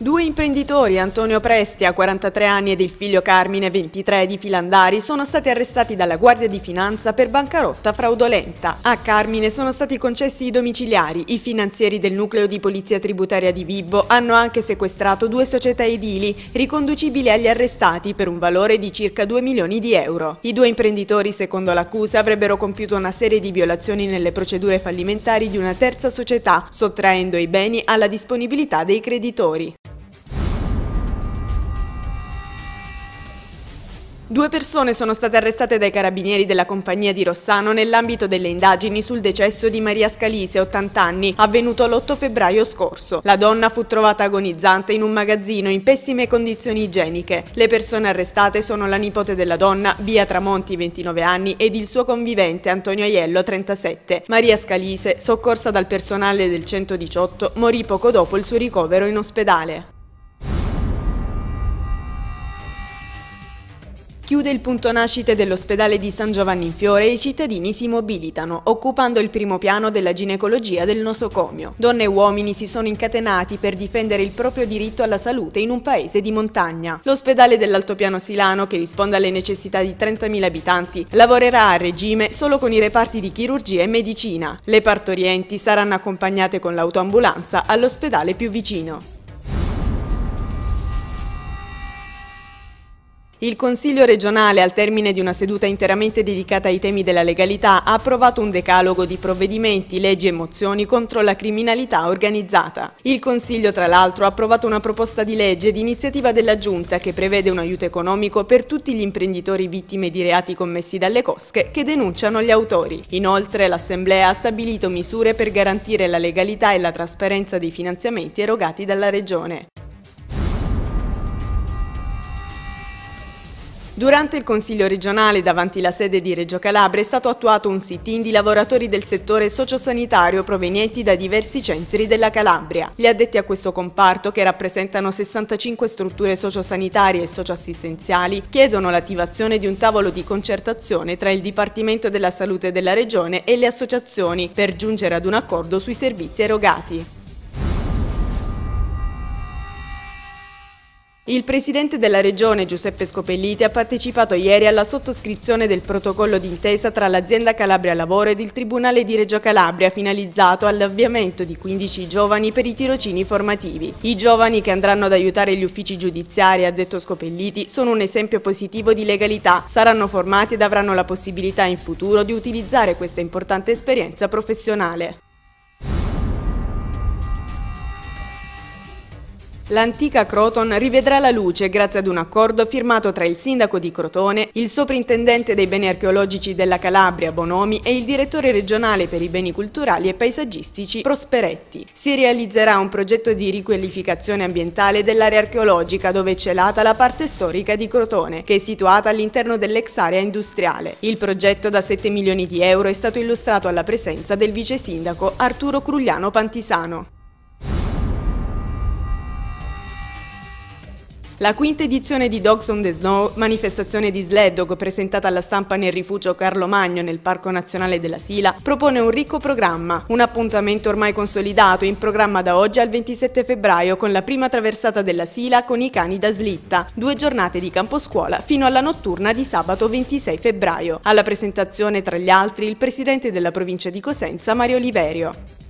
Due imprenditori, Antonio Prestia, 43 anni, ed il figlio Carmine, 23, di Filandari, sono stati arrestati dalla Guardia di Finanza per bancarotta fraudolenta. A Carmine sono stati concessi i domiciliari. I finanzieri del nucleo di polizia tributaria di Vibo hanno anche sequestrato due società edili, riconducibili agli arrestati, per un valore di circa 2 milioni di euro. I due imprenditori, secondo l'accusa, avrebbero compiuto una serie di violazioni nelle procedure fallimentari di una terza società, sottraendo i beni alla disponibilità dei creditori. Due persone sono state arrestate dai carabinieri della compagnia di Rossano nell'ambito delle indagini sul decesso di Maria Scalise, 80 anni, avvenuto l'8 febbraio scorso. La donna fu trovata agonizzante in un magazzino in pessime condizioni igieniche. Le persone arrestate sono la nipote della donna, Bia Tramonti, 29 anni, ed il suo convivente Antonio Aiello, 37. Maria Scalise, soccorsa dal personale del 118, morì poco dopo il suo ricovero in ospedale. Chiude il punto nascite dell'ospedale di San Giovanni in Fiore e i cittadini si mobilitano, occupando il primo piano della ginecologia del nosocomio. Donne e uomini si sono incatenati per difendere il proprio diritto alla salute in un paese di montagna. L'ospedale dell'Altopiano Silano, che risponde alle necessità di 30.000 abitanti, lavorerà a regime solo con i reparti di chirurgia e medicina. Le partorienti saranno accompagnate con l'autoambulanza all'ospedale più vicino. Il Consiglio regionale, al termine di una seduta interamente dedicata ai temi della legalità, ha approvato un decalogo di provvedimenti, leggi e mozioni contro la criminalità organizzata. Il Consiglio, tra l'altro, ha approvato una proposta di legge di iniziativa della Giunta che prevede un aiuto economico per tutti gli imprenditori vittime di reati commessi dalle cosche che denunciano gli autori. Inoltre, l'Assemblea ha stabilito misure per garantire la legalità e la trasparenza dei finanziamenti erogati dalla Regione. Durante il Consiglio regionale davanti la sede di Reggio Calabria è stato attuato un sit-in di lavoratori del settore sociosanitario provenienti da diversi centri della Calabria. Gli addetti a questo comparto, che rappresentano 65 strutture sociosanitarie e socioassistenziali, chiedono l'attivazione di un tavolo di concertazione tra il Dipartimento della Salute della Regione e le associazioni per giungere ad un accordo sui servizi erogati. Il presidente della regione, Giuseppe Scopelliti, ha partecipato ieri alla sottoscrizione del protocollo d'intesa tra l'azienda Calabria Lavoro ed il Tribunale di Reggio Calabria, finalizzato all'avviamento di 15 giovani per i tirocini formativi. I giovani, che andranno ad aiutare gli uffici giudiziari, ha detto Scopelliti, sono un esempio positivo di legalità, saranno formati ed avranno la possibilità in futuro di utilizzare questa importante esperienza professionale. L'antica Croton rivedrà la luce grazie ad un accordo firmato tra il sindaco di Crotone, il soprintendente dei beni archeologici della Calabria, Bonomi, e il direttore regionale per i beni culturali e paesaggistici, Prosperetti. Si realizzerà un progetto di riqualificazione ambientale dell'area archeologica, dove è celata la parte storica di Crotone, che è situata all'interno dell'ex area industriale. Il progetto da 7 milioni di euro è stato illustrato alla presenza del vice sindaco Arturo Crugliano Pantisano. La quinta edizione di Dogs on the Snow, manifestazione di sled dog presentata alla stampa nel rifugio Carlo Magno nel Parco Nazionale della Sila, propone un ricco programma, un appuntamento ormai consolidato in programma da oggi al 27 febbraio con la prima traversata della Sila con i cani da slitta, 2 giornate di camposcuola fino alla notturna di sabato 26 febbraio. Alla presentazione, tra gli altri, il presidente della provincia di Cosenza, Mario Oliverio.